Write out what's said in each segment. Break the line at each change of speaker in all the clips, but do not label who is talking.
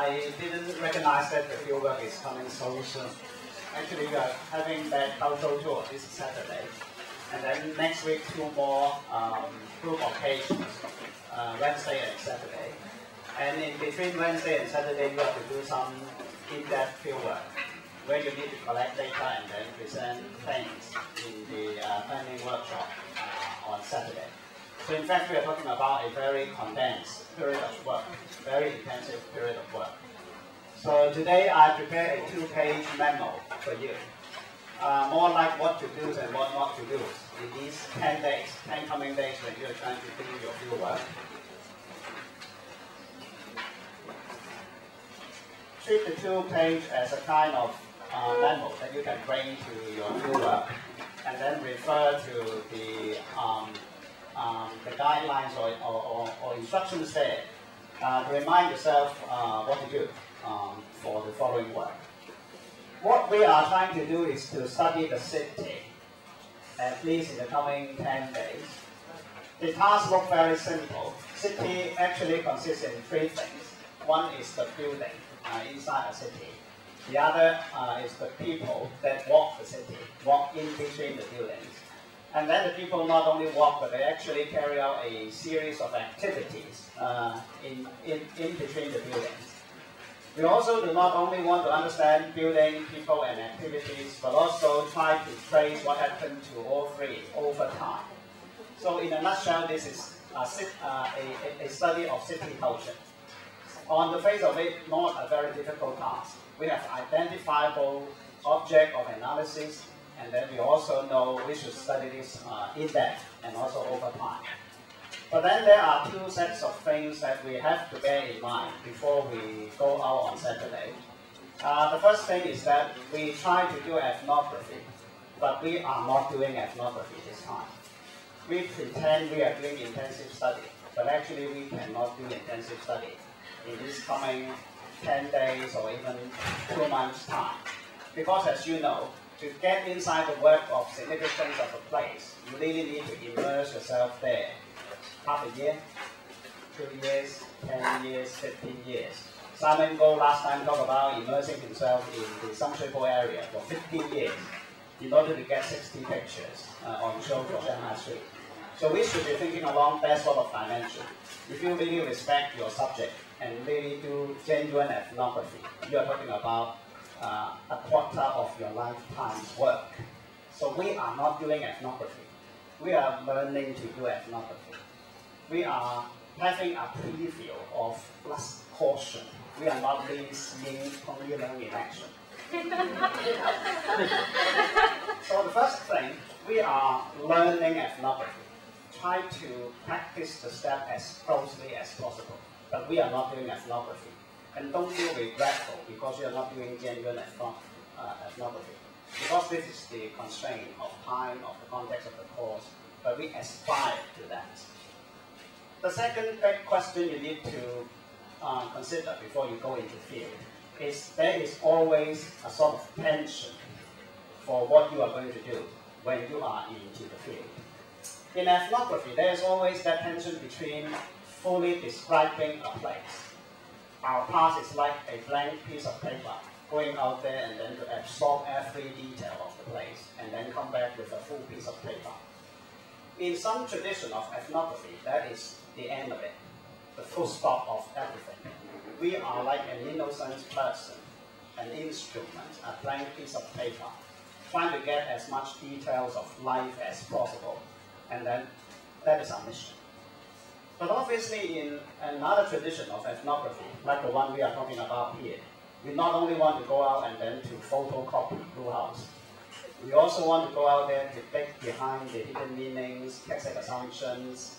I didn't recognize that the fieldwork is coming so soon. Actually, we are having that cultural tour this Saturday. And then next week, two more group occasions, Wednesday and Saturday. And in between Wednesday and Saturday, you have to do some in-depth fieldwork, where you need to collect data and then present things in the planning workshop on Saturday. So in fact, we are talking about a very condensed period of work, very intensive period of work. So today I prepared a 2-page memo for you. More like what to do and what not to do in these 10 days, 10 coming days when you're trying to do your fieldwork. Treat the 2-page as a kind of memo that you can bring to your fieldwork, and then refer to the guidelines or instructions there to remind yourself what to do for the following work. What we are trying to do is to study the city, at least in the coming 10 days. The tasks look very simple. City actually consists in 3 things. One is the building inside a city. The other is the people that walk the city, walk in between the buildings. And then the people not only walk, but they actually carry out a series of activities in between the buildings. We also do not only want to understand building, people, and activities, but also try to trace what happened to all 3 over time. So in a nutshell, this is a study of city culture. On the face of it, not a very difficult task. We have identifiable object of analysis, and then we also know we should study this in depth and also over time. But then there are 2 sets of things that we have to bear in mind before we go out on Saturday. The first thing is that we try to do ethnography, but we are not doing ethnography this time. We pretend we are doing intensive study, but actually we cannot do intensive study in this coming 10 days or even 2 months' time. Because as you know, to get inside the work of significance of a place, you really need to immerse yourself there. Half a year, 2 years, 10 years, 15 years. Simon Goh last time talked about immersing himself in the Sum Shui Po area for 15 years in order to get 60 pictures on show for Shanghai Street. So we should be thinking along that sort of dimension. If you really respect your subject and really do genuine ethnography, you are talking about a quarter of your lifetime's work. So we are not doing ethnography. We are learning to do ethnography. We are having a preview of last portion. We are not really seeing only learning in action. So the first thing, we are learning ethnography. Try to practice the step as closely as possible. But we are not doing ethnography. And don't feel regretful because you are not doing genuine ethnography. Because this is the constraint of time, of the context of the course, but we aspire to that. The second big question you need to consider before you go into field is there is always a sort of tension for what you are going to do when you are into the field. In ethnography, there is always that tension between fully describing a place. Our task is like a blank piece of paper, going out there and then to absorb every detail of the place, and then come back with a full piece of paper. In some tradition of ethnography, that is the end of it, the full stop of everything. We are like an innocent person, an instrument, a blank piece of paper, trying to get as much details of life as possible, and then that is our mission. But obviously in another tradition of ethnography, like the one we are talking about here, we not only want to go out and then to photocopy Blue House, we also want to go out there to dig behind the hidden meanings, text assumptions,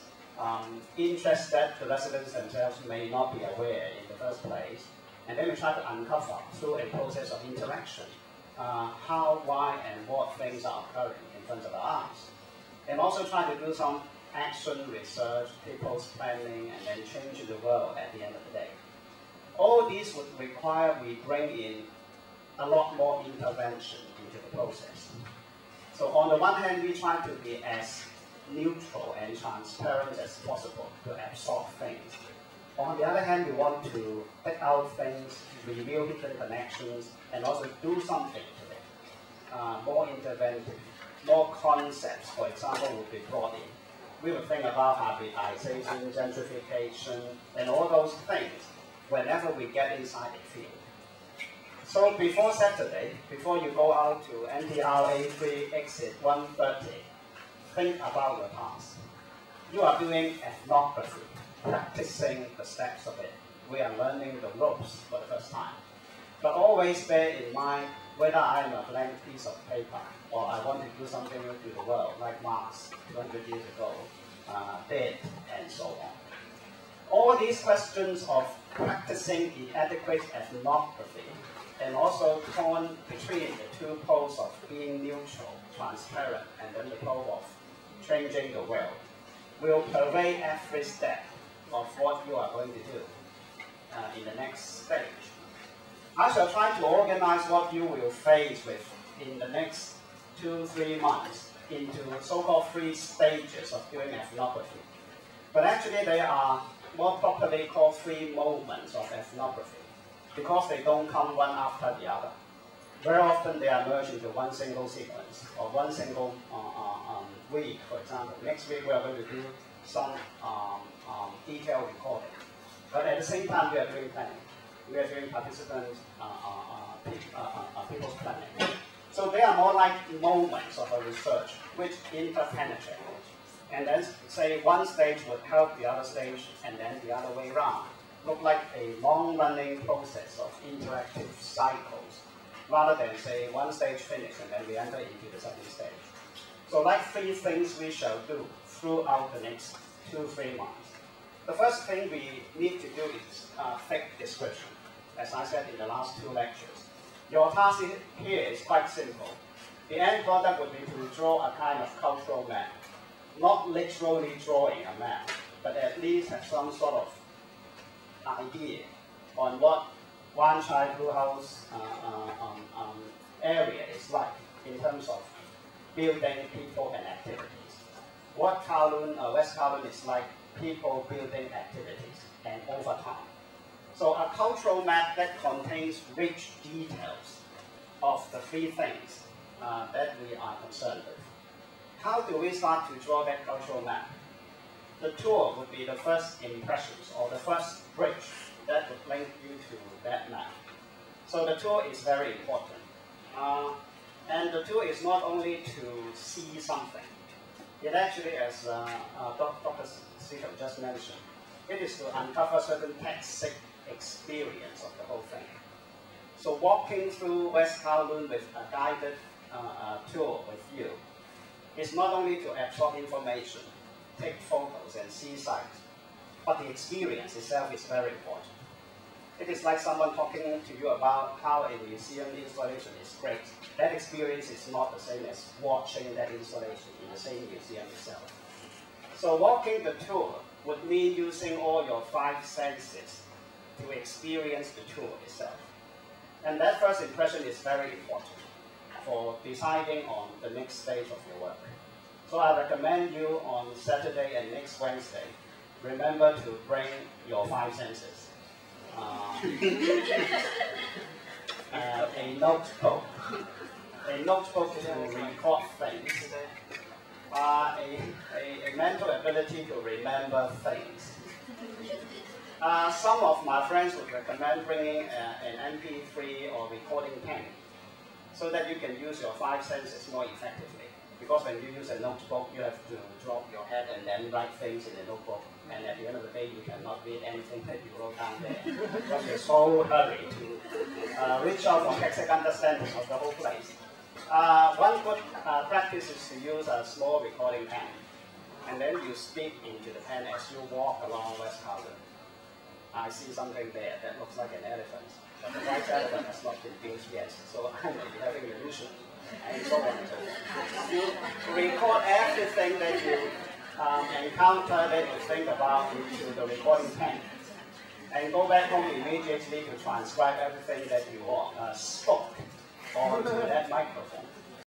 interests that the residents themselves may not be aware in the first place, and then we try to uncover through a process of interaction how, why, and what things are occurring in front of our eyes. And also try to do some action research, people's planning, and then change the world at the end of the day. All these would require we bring in a lot more intervention into the process. So on the one hand, we try to be as neutral and transparent as possible to absorb things. On the other hand, we want to pick out things, reveal hidden connections, and also do something to it. More interventive, more concepts, for example, would be brought in. We would think about hybridization, gentrification, and all those things whenever we get inside the field. So before Saturday, before you go out to NTRA 3 exit 130, think about your task. You are doing ethnography, practicing the steps of it. We are learning the ropes for the first time. But always bear in mind whether I am a blank piece of paper or I want to do something to the world, like Marx 200 years ago did, and so on. All these questions of practicing inadequate ethnography and also torn between the two poles of being neutral, transparent, and then the pole of changing the world will pervade every step of what you are going to do in the next stage. I shall try to organize what you will face with in the next 2-3 months into so-called 3 stages of doing ethnography. But actually they are more properly called 3 moments of ethnography, because they don't come one after the other. Very often they are merged into one single sequence or one single week, for example. Next week we are going to do some detailed recording. But at the same time we are doing planning. We are doing participants, people's planning. So they are more like moments of a research which interpenetrate. And then say one stage would help the other stage and then the other way around. Look like a long-running process of interactive cycles, rather than say one stage finish and then we enter into the second stage. So like 3 things we shall do throughout the next 2-3 months. The first thing we need to do is thick description, as I said in the last 2 lectures. Your task here is quite simple. The end product would be to draw a kind of cultural map. Not literally drawing a map, but at least have some sort of idea on what Wan Chai Blue House area is like in terms of building people and activities. What Kowloon, West Kowloon is like people building activities and over time. So a cultural map that contains rich details of the 3 things that we are concerned with. How do we start to draw that cultural map? The tour would be the first impressions or the first bridge that would link you to that map. So the tour is very important. And the tour is not only to see something. It actually, as Dr. Sito just mentioned, it is to uncover certain textic experience of the whole thing. So walking through West Kowloon with a guided tour with you is not only to absorb information, take photos and see sights, but the experience itself is very important. It is like someone talking to you about how a museum installation is great. That experience is not the same as watching that installation in the same museum itself. So walking the tour would mean using all your 5 senses to experience the tour itself. And that first impression is very important for deciding on the next stage of your work. So I recommend you on Saturday and next Wednesday, remember to bring your 5 senses. A notebook to record things, a mental ability to remember things. Some of my friends would recommend bringing an MP3 or recording pen so that you can use your 5 senses more effectively. Because when you use a notebook, you have to drop your head and then write things in the notebook. And at the end of the day, you cannot read anything that you wrote down there. Because you're so hurried to reach out for basic understanding of the whole place. One good practice is to use a small recording pen. And then you speak into the pen as you walk along West Kowloon. I see something there that looks like an elephant. But the white elephant has not been built yet, so I may be having an illusion. And so on and so forth. You record everything that you encounter, that you think about into the recording pen. And go back home immediately to transcribe everything that you spoke onto that microphone.